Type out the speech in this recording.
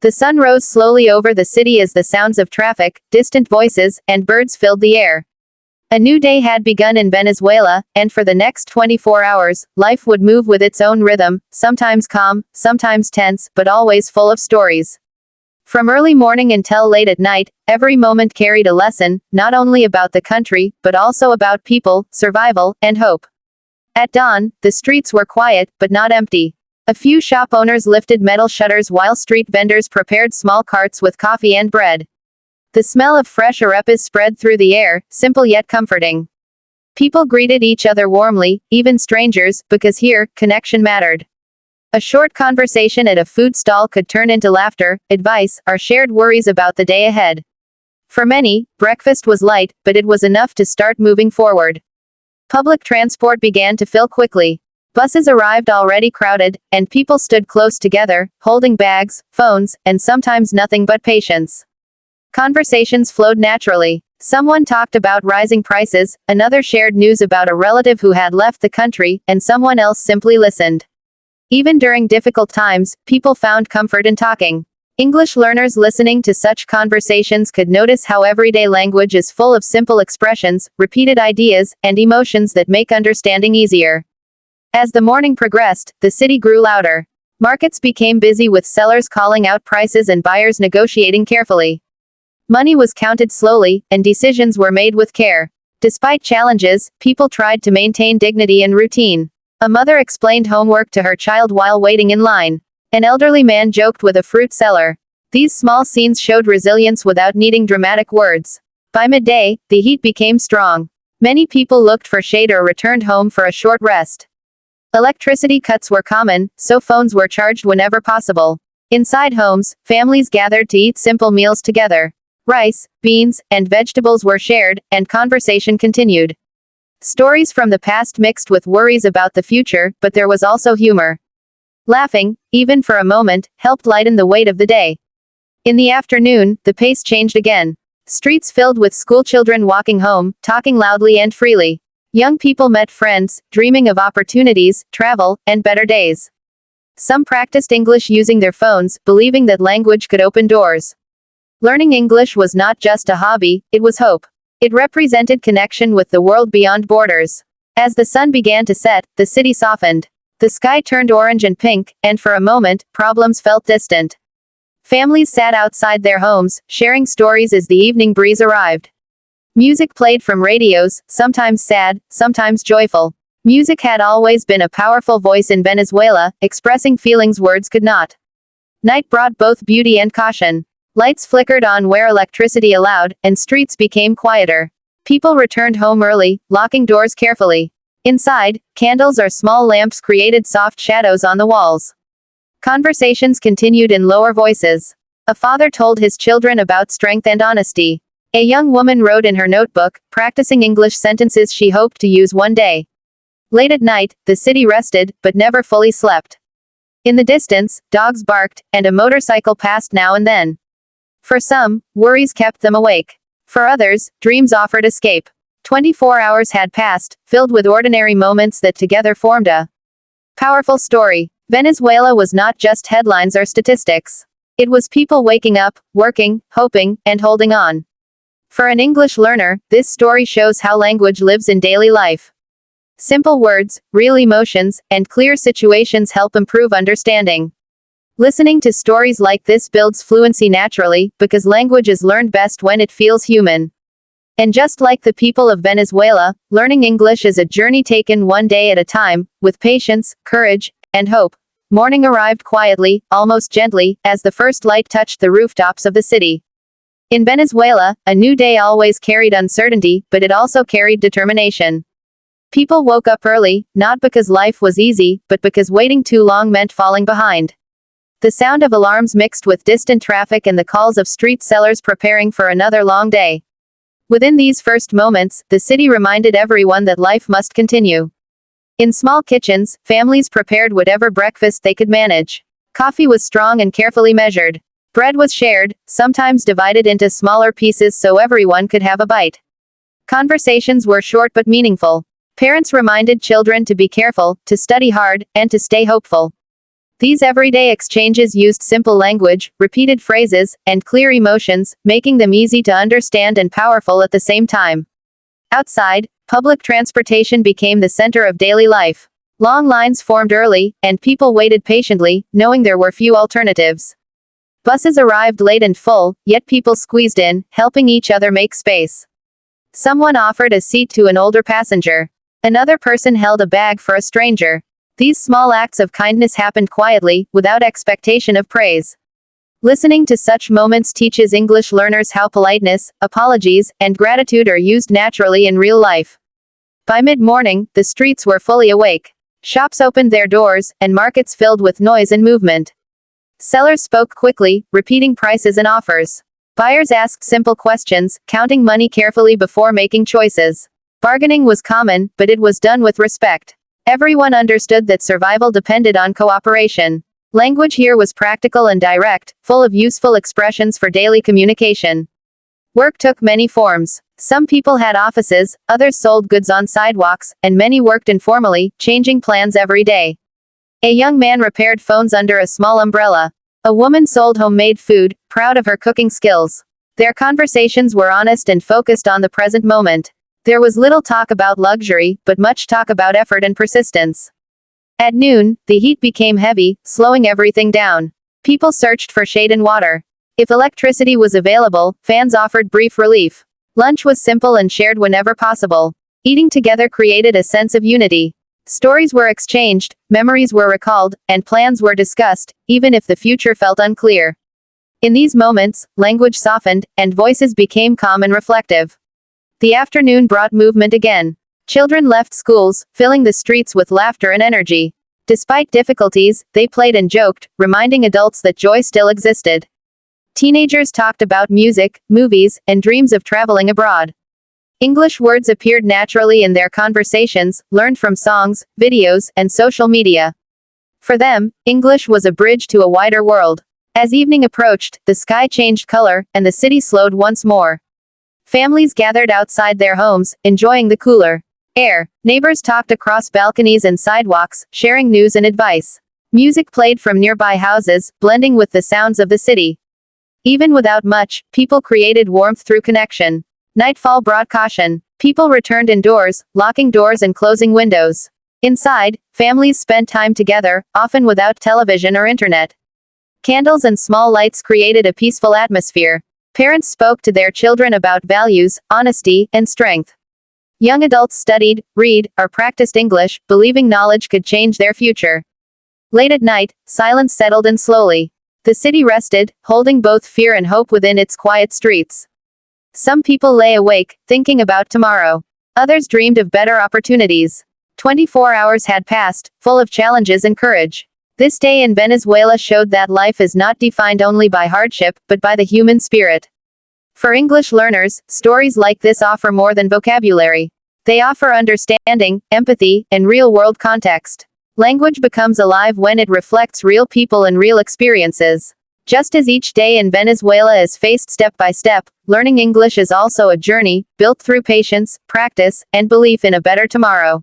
The sun rose slowly over the city as the sounds of traffic, distant voices, and birds filled the air. A new day had begun in Venezuela, and for the next 24 hours, life would move with its own rhythm, sometimes calm, sometimes tense, but always full of stories. From early morning until late at night, every moment carried a lesson, not only about the country, but also about people, survival, and hope. At dawn, the streets were quiet, but not empty. A few shop owners lifted metal shutters while street vendors prepared small carts with coffee and bread. The smell of fresh arepas spread through the air, simple yet comforting. People greeted each other warmly, even strangers, because here, connection mattered. A short conversation at a food stall could turn into laughter, advice, or shared worries about the day ahead. For many, breakfast was light, but it was enough to start moving forward. Public transport began to fill quickly. Buses arrived already crowded, and people stood close together, holding bags, phones, and sometimes nothing but patience. Conversations flowed naturally. Someone talked about rising prices, another shared news about a relative who had left the country, and someone else simply listened. Even during difficult times, people found comfort in talking. English learners listening to such conversations could notice how everyday language is full of simple expressions, repeated ideas, and emotions that make understanding easier. As the morning progressed, the city grew louder. Markets became busy with sellers calling out prices and buyers negotiating carefully. Money was counted slowly, and decisions were made with care. Despite challenges, people tried to maintain dignity and routine. A mother explained homework to her child while waiting in line. An elderly man joked with a fruit seller. These small scenes showed resilience without needing dramatic words. By midday, the heat became strong. Many people looked for shade or returned home for a short rest. Electricity cuts were common, so phones were charged whenever possible. Inside homes, families gathered to eat simple meals together. Rice, beans, and vegetables were shared, and conversation continued. Stories from the past mixed with worries about the future, but there was also humor. Laughing, even for a moment, helped lighten the weight of the day. In the afternoon, the pace changed again. Streets filled with schoolchildren walking home, talking loudly and freely. Young people met friends, dreaming of opportunities, travel, and better days. Some practiced English using their phones, believing that language could open doors. Learning English was not just a hobby, it was hope. It represented connection with the world beyond borders. As the sun began to set, the city softened. The sky turned orange and pink, and for a moment, problems felt distant. Families sat outside their homes, sharing stories as the evening breeze arrived. Music played from radios, sometimes sad, sometimes joyful. Music had always been a powerful voice in Venezuela, expressing feelings words could not. Night brought both beauty and caution. Lights flickered on where electricity allowed, and streets became quieter. People returned home early, locking doors carefully. Inside, candles or small lamps created soft shadows on the walls. Conversations continued in lower voices. A father told his children about strength and honesty. A young woman wrote in her notebook, practicing English sentences she hoped to use one day. Late at night, the city rested, but never fully slept. In the distance, dogs barked, and a motorcycle passed now and then. For some, worries kept them awake. For others, dreams offered escape. 24 hours had passed, filled with ordinary moments that together formed a powerful story. Venezuela was not just headlines or statistics. It was people waking up, working, hoping, and holding on. For an English learner, this story shows how language lives in daily life. Simple words, real emotions, and clear situations help improve understanding. Listening to stories like this builds fluency naturally, because language is learned best when it feels human. And just like the people of Venezuela, learning English is a journey taken one day at a time, with patience, courage, and hope. Morning arrived quietly, almost gently, as the first light touched the rooftops of the city. In Venezuela, a new day always carried uncertainty, but it also carried determination. People woke up early, not because life was easy, but because waiting too long meant falling behind. The sound of alarms mixed with distant traffic and the calls of street sellers preparing for another long day. Within these first moments, the city reminded everyone that life must continue. In small kitchens, families prepared whatever breakfast they could manage. Coffee was strong and carefully measured. Bread was shared, sometimes divided into smaller pieces so everyone could have a bite. Conversations were short but meaningful. Parents reminded children to be careful, to study hard, and to stay hopeful. These everyday exchanges used simple language, repeated phrases, and clear emotions, making them easy to understand and powerful at the same time. Outside, public transportation became the center of daily life. Long lines formed early, and people waited patiently, knowing there were few alternatives. Buses arrived late and full, yet people squeezed in, helping each other make space. Someone offered a seat to an older passenger. Another person held a bag for a stranger. These small acts of kindness happened quietly, without expectation of praise. Listening to such moments teaches English learners how politeness, apologies, and gratitude are used naturally in real life. By mid-morning, the streets were fully awake. Shops opened their doors, and markets filled with noise and movement. Sellers spoke quickly, repeating prices and offers. Buyers asked simple questions, counting money carefully before making choices. Bargaining was common, but it was done with respect. Everyone understood that survival depended on cooperation. Language here was practical and direct, full of useful expressions for daily communication. Work took many forms. Some people had offices, others sold goods on sidewalks, and many worked informally, changing plans every day. A young man repaired phones under a small umbrella. A woman sold homemade food, proud of her cooking skills. Their conversations were honest and focused on the present moment. There was little talk about luxury, but much talk about effort and persistence. At noon, the heat became heavy, slowing everything down. People searched for shade and water. If electricity was available, fans offered brief relief. Lunch was simple and shared whenever possible. Eating together created a sense of unity. Stories were exchanged, memories were recalled, and plans were discussed, even if the future felt unclear. In these moments, language softened, and voices became calm and reflective. The afternoon brought movement again. Children left schools, filling the streets with laughter and energy. Despite difficulties, they played and joked, reminding adults that joy still existed. Teenagers talked about music, movies, and dreams of traveling abroad. English words appeared naturally in their conversations, learned from songs, videos, and social media. For them, English was a bridge to a wider world. As evening approached, the sky changed color, and the city slowed once more. Families gathered outside their homes, enjoying the cooler air. Neighbors talked across balconies and sidewalks, sharing news and advice. Music played from nearby houses, blending with the sounds of the city. Even without much, people created warmth through connection. Nightfall brought caution. People returned indoors, locking doors and closing windows. Inside, families spent time together, often without television or internet. Candles and small lights created a peaceful atmosphere. Parents spoke to their children about values, honesty, and strength. Young adults studied, read, or practiced English, believing knowledge could change their future. Late at night, silence settled in slowly. The city rested, holding both fear and hope within its quiet streets. Some people lay awake, thinking about tomorrow. Others dreamed of better opportunities. 24 hours had passed, full of challenges and courage. This day in Venezuela showed that life is not defined only by hardship, but by the human spirit. For English learners, stories like this offer more than vocabulary. They offer understanding, empathy, and real-world context. Language becomes alive when it reflects real people and real experiences. Just as each day in Venezuela is faced step by step, learning English is also a journey, built through patience, practice, and belief in a better tomorrow.